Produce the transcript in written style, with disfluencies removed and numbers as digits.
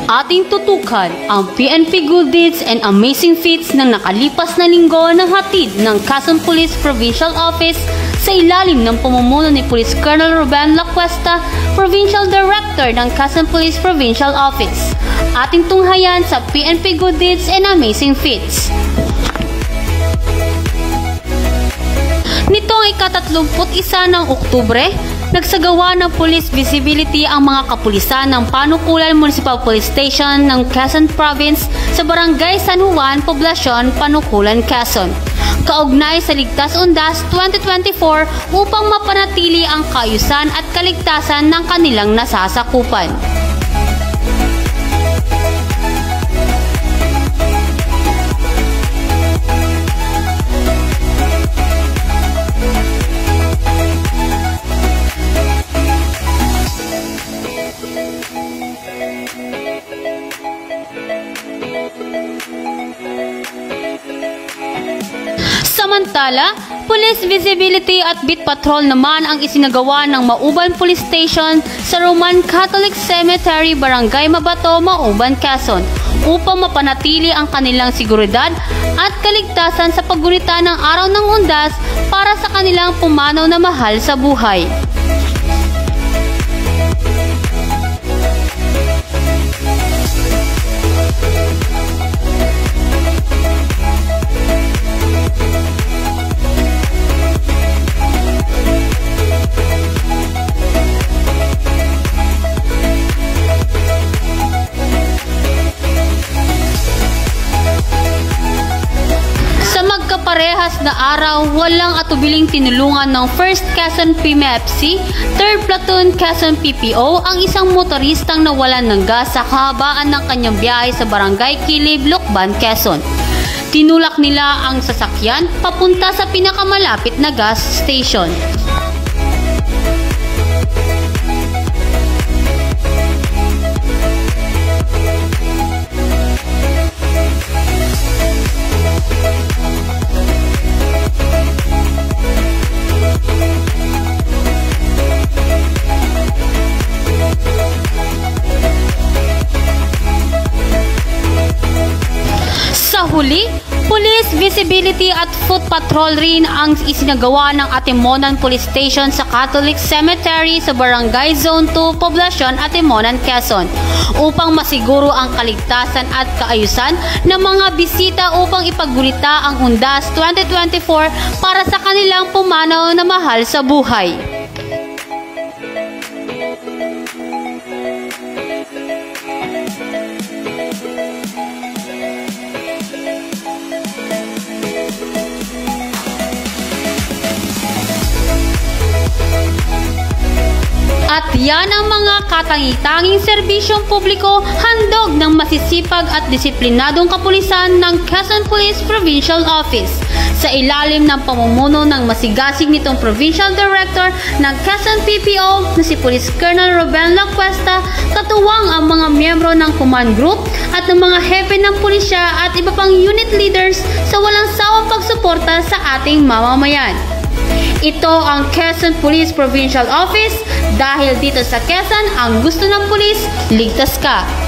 Ating tutukan ang PNP good deeds and amazing feats ng nakalipas na linggo ng hatid ng Quezon Police Provincial Office sa ilalim ng pamumuno ni Police Colonel Ruben Lacuesta, Provincial Director ng Quezon Police Provincial Office. Ating tunghayan sa PNP good deeds and amazing feats. Nitong ika-31 ng Oktubre, nagsagawa ng police visibility ang mga kapulisan ng Panukulan Municipal Police Station ng Quezon Province sa Barangay San Juan, Poblacion, Panukulan, Quezon. Kaugnay sa Ligtas Undas 2024 upang mapanatili ang kaayusan at kaligtasan ng kanilang nasasakupan. Samantala, police visibility at beat patrol naman ang isinagawa ng Mauban Police Station sa Roman Catholic Cemetery, Barangay Mabato, Mauban, Quezon upang mapanatili ang kanilang seguridad at kaligtasan sa paggunita ng araw ng Undas para sa kanilang pumanaw na mahal sa buhay. Parehas na araw, walang atubiling tinulungan ng 1st Quezon PMFC, 3rd Platoon Quezon PPO ang isang motoristang nawalan ng gas sa kahabaan ng kanyang biyahe sa Barangay Kilib, Lucban, Quezon. Tinulak nila ang sasakyan papunta sa pinakamalapit na gas station. Huli, police visibility at foot patrol rin ang isinagawa ng Atimonan Police Station sa Catholic Cemetery sa Barangay Zone 2, Poblacion, Atimonan, Quezon upang masiguro ang kaligtasan at kaayusan ng mga bisita upang ipaggunita ang Undas 2024 para sa kanilang pumanaw na mahal sa buhay. At yan ang mga katangi-tanging serbisyong publiko handog ng masisipag at disiplinadong kapulisan ng Quezon Police Provincial Office sa ilalim ng pamumuno ng masigasig nitong Provincial Director ng Quezon PPO na si Police Colonel Ruben Lacuesta, katuwang ang mga miyembro ng Command Group at ng mga hepe ng pulisya at iba pang unit leaders sa walang sawang pagsuporta sa ating mamamayan. Ito ang Quezon Police Provincial Office dahil dito sa Quezon ang gusto ng pulis, ligtas ka.